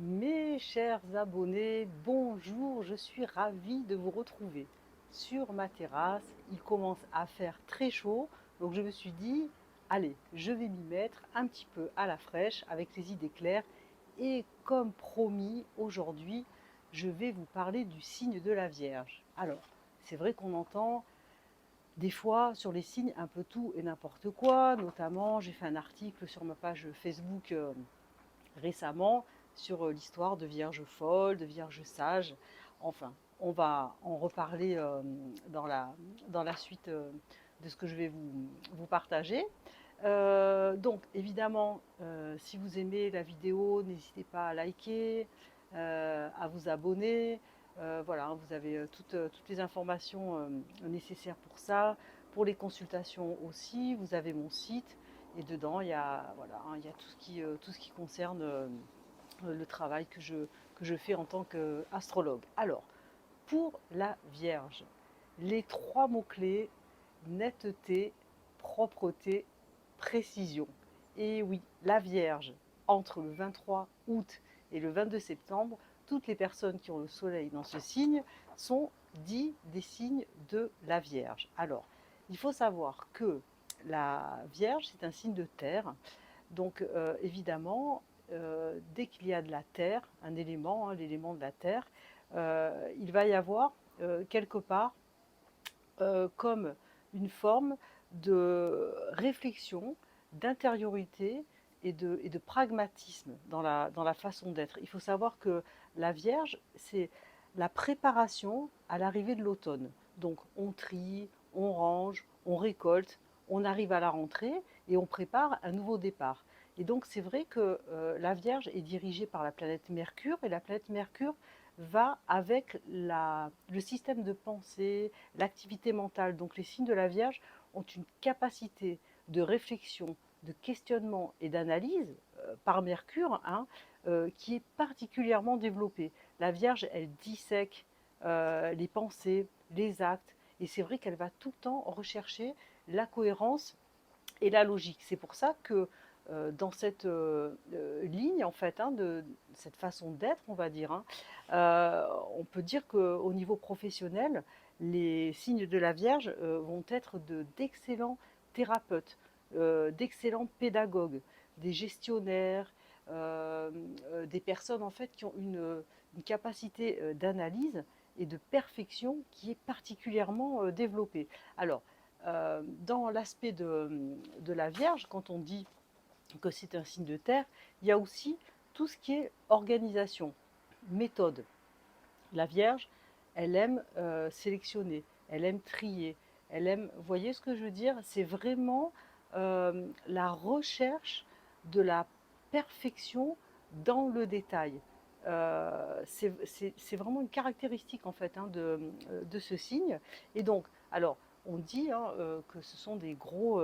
Mes chers abonnés, bonjour, je suis ravie de vous retrouver sur ma terrasse. Il commence à faire très chaud, donc je me suis dit, allez, je vais m'y mettre un petit peu à la fraîche avec les idées claires. Et comme promis, aujourd'hui, je vais vous parler du signe de la Vierge. Alors, c'est vrai qu'on entend des fois sur les signes un peu tout et n'importe quoi, notamment j'ai fait un article sur ma page Facebook récemment sur l'histoire de Vierge folle, de Vierge sage. Enfin, on va en reparler dans, dans la suite de ce que je vais vous partager. Donc, évidemment, si vous aimez la vidéo, n'hésitez pas à liker, à vous abonner. Voilà, hein, vous avez toutes les informations nécessaires pour ça. Pour les consultations aussi, vous avez mon site. Et dedans, il y a, voilà, hein, il y a tout ce qui concerne le travail que je fais en tant qu'astrologue. Alors, pour la Vierge, les trois mots-clés, netteté, propreté, précision. Et oui, la Vierge, entre le 23 août et le 22 septembre, toutes les personnes qui ont le soleil dans ce signe sont dits des signes de la Vierge. Alors, il faut savoir que la Vierge, c'est un signe de terre. Donc, évidemment, dès qu'il y a de la terre, un élément, hein, l'élément de la terre, il va y avoir quelque part comme une forme de réflexion, d'intériorité et de pragmatisme dans la façon d'être. Il faut savoir que la Vierge, c'est la préparation à l'arrivée de l'automne. Donc on trie, on range, on récolte, on arrive à la rentrée et on prépare un nouveau départ. Et donc c'est vrai que la Vierge est dirigée par la planète Mercure et la planète Mercure va avec le système de pensée, l'activité mentale. Donc les signes de la Vierge ont une capacité de réflexion, de questionnement et d'analyse par Mercure hein, qui est particulièrement développée. La Vierge, elle dissèque les pensées, les actes, et c'est vrai qu'elle va tout le temps rechercher la cohérence et la logique. C'est pour ça que dans cette ligne, en fait, hein, de cette façon d'être, on va dire, hein, on peut dire qu'au niveau professionnel, les signes de la Vierge vont être d'excellents thérapeutes, d'excellents pédagogues, des gestionnaires, des personnes en fait qui ont une capacité d'analyse et de perfection qui est particulièrement développée. Alors, dans l'aspect de la Vierge, quand on dit que c'est un signe de terre, il y a aussi tout ce qui est organisation, méthode. La Vierge, elle aime sélectionner, elle aime trier, elle aime, vous voyez ce que je veux dire? C'est vraiment la recherche de la perfection dans le détail. C'est vraiment une caractéristique en fait hein, de ce signe. Et donc, alors, on dit hein, que ce sont des gros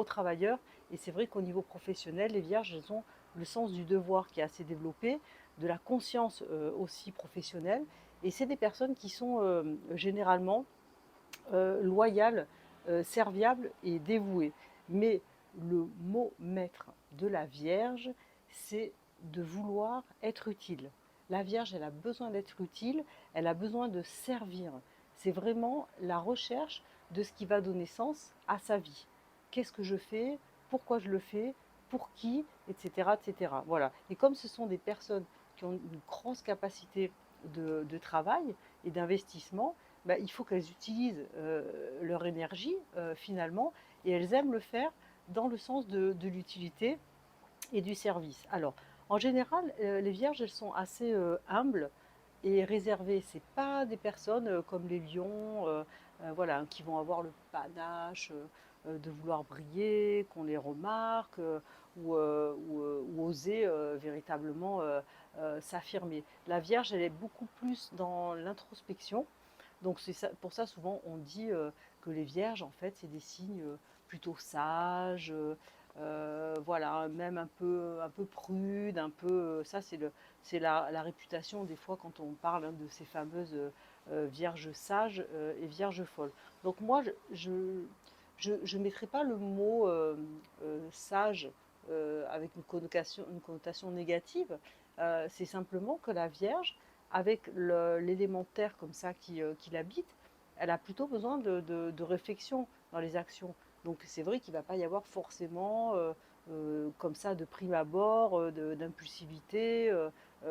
travailleurs, et c'est vrai qu'au niveau professionnel, les vierges, elles ont le sens du devoir qui est assez développé, de la conscience aussi professionnelle, et c'est des personnes qui sont généralement loyales, serviables et dévouées. Mais le mot maître de la Vierge, c'est de vouloir être utile. La Vierge, elle a besoin d'être utile, elle a besoin de servir. C'est vraiment la recherche de ce qui va donner sens à sa vie. Qu'est-ce que je fais? Pourquoi je le fais? Pour qui? Etc. etc. Voilà. Et comme ce sont des personnes qui ont une grosse capacité de travail et d'investissement, bah, il faut qu'elles utilisent leur énergie finalement, et elles aiment le faire dans le sens de l'utilité et du service. Alors, en général, les vierges, elles sont assez humbles et réservées. C'est pas des personnes comme les lions, voilà, qui vont avoir le panache de vouloir briller, qu'on les remarque, ou oser véritablement s'affirmer. La Vierge, elle est beaucoup plus dans l'introspection. Donc c'est ça, pour ça souvent on dit que les vierges en fait c'est des signes plutôt sages, voilà, même un peu prudes, un peu ça c'est la réputation des fois quand on parle hein, de ces fameuses vierges sages et vierges folles. Donc moi je mettrai pas le mot sage avec une connotation négative. c'est simplement que la Vierge, avec l'élémentaire comme ça qui l'habite, elle a plutôt besoin de réflexion dans les actions. Donc c'est vrai qu'il ne va pas y avoir forcément comme ça de prime abord, d'impulsivité,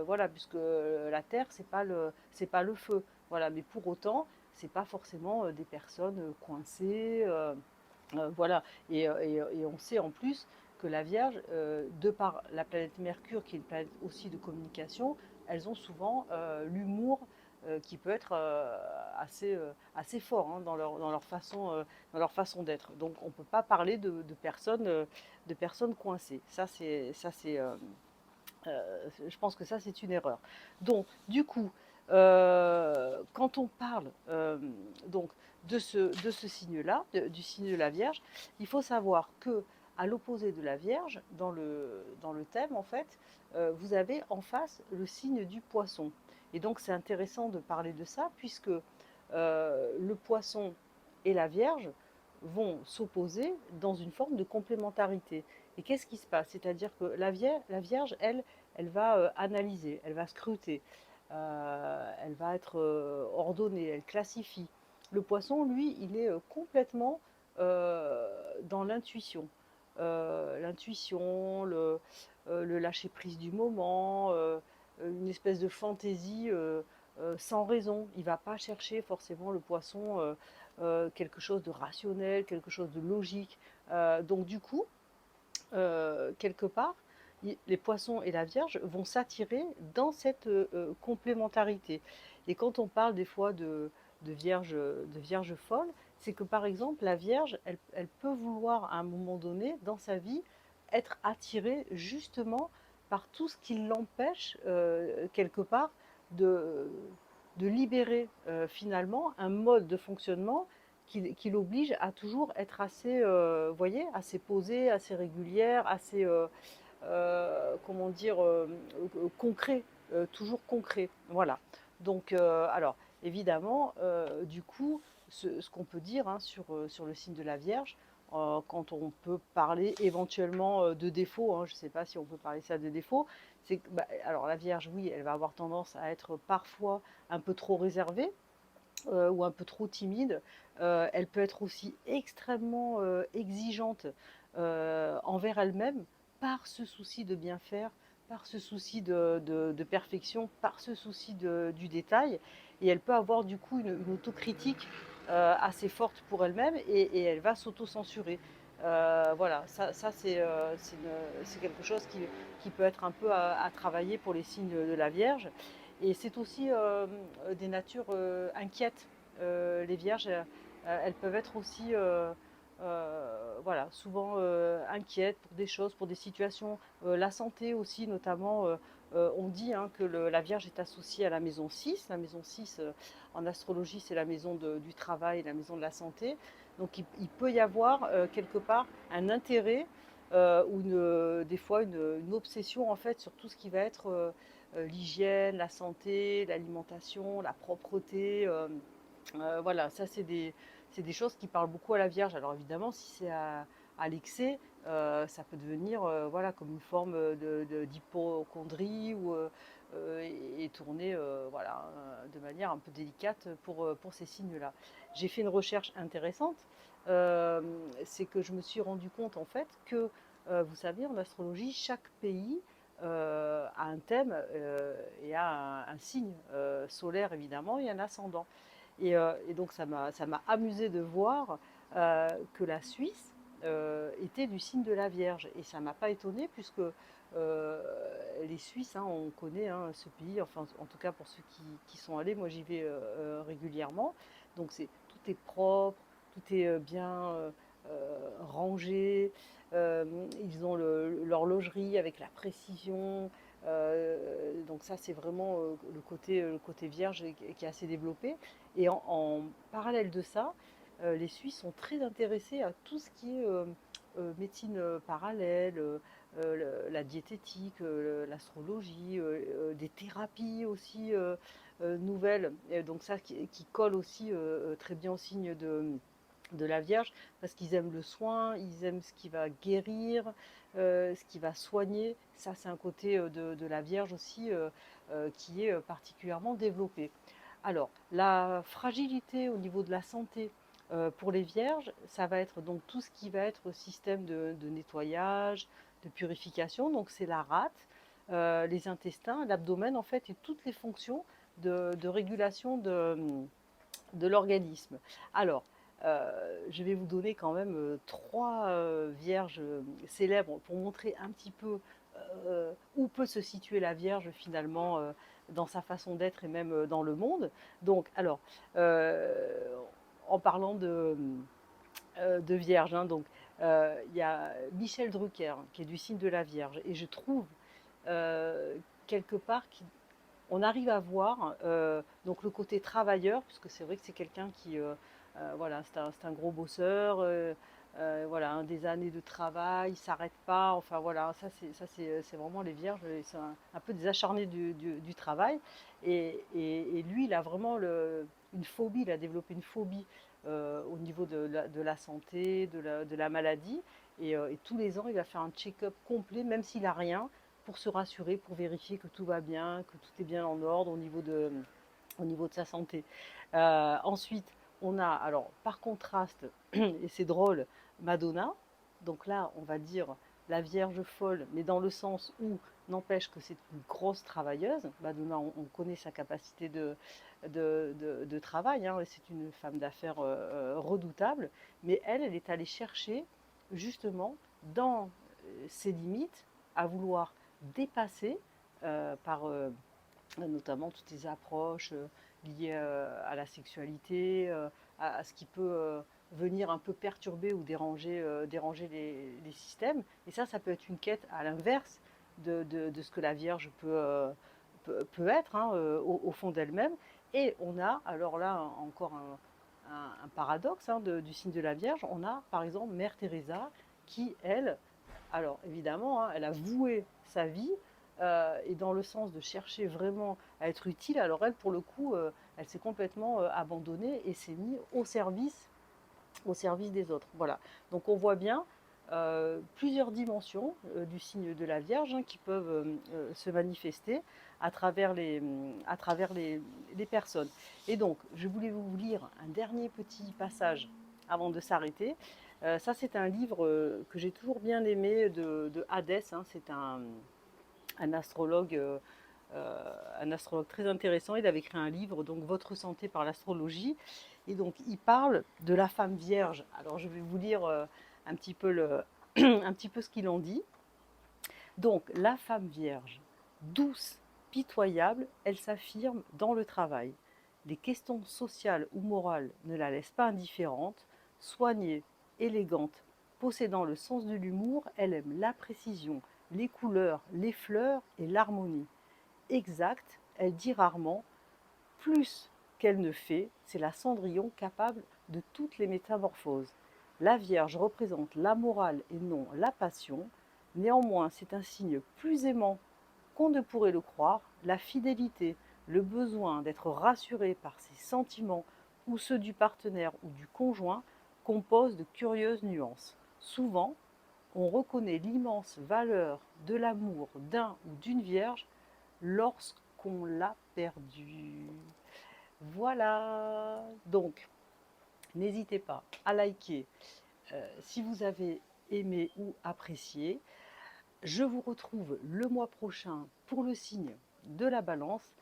voilà, puisque la terre c'est pas le feu, voilà. Mais pour autant, c'est pas forcément des personnes coincées, voilà. Et on sait en plus que la Vierge, de par la planète Mercure, qui est une planète aussi de communication, elles ont souvent l'humour qui peut être assez fort hein, dans leur façon d'être. Donc on ne peut pas parler de personnes coincées. Je pense que ça, c'est une erreur. Donc, du coup, quand on parle donc de ce signe-là, du signe de la Vierge, il faut savoir que à l'opposé de la Vierge, dans le thème, en fait, vous avez en face le signe du Poisson. Et donc, c'est intéressant de parler de ça, puisque le Poisson et la Vierge vont s'opposer dans une forme de complémentarité. Et qu'est-ce qui se passe? C'est-à-dire que la Vierge, elle va analyser, elle va scruter, elle va être ordonnée, elle classifie. Le Poisson, lui, il est complètement dans l'intuition. L'intuition, le lâcher-prise du moment, une espèce de fantaisie sans raison. Il ne va pas chercher forcément le Poisson quelque chose de rationnel, quelque chose de logique. Donc du coup, quelque part, les poissons et la Vierge vont s'attirer dans cette complémentarité. Et quand on parle des fois de vierge folle, c'est que par exemple, la Vierge, elle peut vouloir à un moment donné dans sa vie être attirée justement par tout ce qui l'empêche quelque part de, de libérer finalement un mode de fonctionnement qui l'oblige à toujours être assez, voyez, assez posée, assez régulière, assez, comment dire, concret, toujours concret. Voilà. Donc, alors, évidemment, du coup, ce qu'on peut dire hein, sur le signe de la Vierge, quand on peut parler éventuellement de défauts, hein, je ne sais pas si on peut parler ça de défauts, c'est que, bah, alors la Vierge, oui, elle va avoir tendance à être parfois un peu trop réservée, ou un peu trop timide. Elle peut être aussi extrêmement exigeante envers elle-même par ce souci de bien faire, par ce souci de perfection, par ce souci du détail. Et elle peut avoir du coup une autocritique assez forte pour elle-même et elle va s'auto-censurer. Voilà, ça c'est quelque chose qui peut être un peu à travailler pour les signes de la Vierge. Et c'est aussi des natures inquiètes. Les vierges, elles peuvent être aussi, voilà, souvent inquiètes pour des choses, pour des situations. La santé aussi, notamment, on dit hein, que la Vierge est associée à la maison 6. La maison 6, en astrologie, c'est la maison du travail, la maison de la santé. Donc il peut y avoir quelque part un intérêt ou des fois une obsession en fait sur tout ce qui va être l'hygiène, la santé, l'alimentation, la propreté. Voilà, ça c'est des choses qui parlent beaucoup à la Vierge. Alors évidemment, si c'est à l'excès, ça peut devenir voilà, comme une forme d'hypochondrie et tourner voilà, de manière un peu délicate pour ces signes-là. J'ai fait une recherche intéressante, euh, c'est que je me suis rendu compte en fait que, vous savez, en astrologie, chaque pays a un thème et a un signe solaire évidemment et un ascendant. Et donc ça m'a amusé de voir que la Suisse était du signe de la Vierge. Et ça ne m'a pas étonné puisque les Suisses, hein, on connaît hein, ce pays, enfin en tout cas pour ceux qui sont allés, moi j'y vais régulièrement. Donc tout est propre, tout est bien rangé. Ils ont l'horlogerie avec la précision. Donc ça c'est vraiment le côté vierge qui est assez développé. Et en parallèle de ça, les Suisses sont très intéressés à tout ce qui est médecine parallèle, la diététique, l'astrologie, des thérapies aussi nouvelles. Et donc ça qui colle aussi très bien au signe de la Vierge, parce qu'ils aiment le soin, ils aiment ce qui va guérir, ce qui va soigner. Ça, c'est un côté de la Vierge aussi qui est particulièrement développé. Alors, la fragilité au niveau de la santé pour les Vierges, ça va être donc tout ce qui va être système de nettoyage, de purification. Donc, c'est la rate, les intestins, l'abdomen, en fait, et toutes les fonctions de régulation de l'organisme. Alors, je vais vous donner quand même trois vierges célèbres pour montrer un petit peu où peut se situer la Vierge finalement dans sa façon d'être et même dans le monde. Donc, alors, en parlant de Vierge, hein, donc il y a Michel Drucker hein, qui est du signe de la Vierge, et je trouve euh, quelque part on arrive à voir donc le côté travailleur, puisque c'est vrai que c'est quelqu'un qui, voilà, c'est un gros bosseur, voilà, hein, des années de travail, il s'arrête pas, enfin voilà, c'est vraiment les vierges, c'est un peu des acharnés du travail, et lui, il a vraiment une phobie, il a développé une phobie au niveau de la santé, de la maladie, et tous les ans, il va faire un check-up complet, même s'il a rien, pour se rassurer, pour vérifier que tout va bien, que tout est bien en ordre au niveau de sa santé. Ensuite, on a, alors par contraste, et c'est drôle, Madonna. Donc là, on va dire la Vierge folle, mais dans le sens où n'empêche que c'est une grosse travailleuse. Madonna, on connaît sa capacité de travail, hein, c'est une femme d'affaires redoutable, mais elle est allée chercher justement dans ses limites à vouloir dépasser par notamment toutes les approches liées à la sexualité, à ce qui peut venir un peu perturber ou déranger les systèmes. Et ça peut être une quête à l'inverse de ce que la Vierge peut être hein, au fond d'elle-même. Et on a, alors là encore un paradoxe hein, du signe de la Vierge, on a par exemple Mère Teresa qui, elle, alors évidemment, hein, elle a voué sa vie et dans le sens de chercher vraiment à être utile. Alors elle, pour le coup, elle s'est complètement abandonnée et s'est mise au service des autres. Voilà. Donc on voit bien plusieurs dimensions du signe de la Vierge hein, qui peuvent se manifester à travers les personnes. Et donc, je voulais vous lire un dernier petit passage avant de s'arrêter. Ça, c'est un livre que j'ai toujours bien aimé de Hadès. Hein. C'est un astrologue un astrologue très intéressant. Il avait écrit un livre, donc Votre santé par l'astrologie. Et donc, il parle de la femme vierge. Alors, je vais vous lire un petit peu, un petit peu ce qu'il en dit. Donc, la femme vierge, douce, pitoyable, elle s'affirme dans le travail. Les questions sociales ou morales ne la laissent pas indifférente. Soignée, élégante, possédant le sens de l'humour, elle aime la précision, les couleurs, les fleurs et l'harmonie. Exacte, elle dit rarement plus qu'elle ne fait, c'est la Cendrillon capable de toutes les métamorphoses. La Vierge représente la morale et non la passion. Néanmoins, c'est un signe plus aimant qu'on ne pourrait le croire. La fidélité, le besoin d'être rassuré par ses sentiments ou ceux du partenaire ou du conjoint composent de curieuses nuances. Souvent, on reconnaît l'immense valeur de l'amour d'un ou d'une vierge lorsqu'on l'a perdu. Voilà. Donc, n'hésitez pas à liker si vous avez aimé ou apprécié. Je vous retrouve le mois prochain pour le signe de la balance.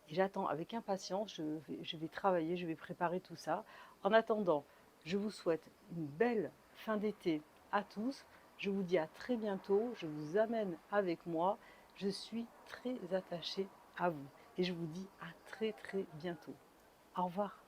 Et j'attends avec impatience, je vais travailler, je vais préparer tout ça. En attendant, je vous souhaite une belle fin d'été à tous. Je vous dis à très bientôt, je vous amène avec moi. Je suis très attachée à vous et je vous dis à très très bientôt. Au revoir.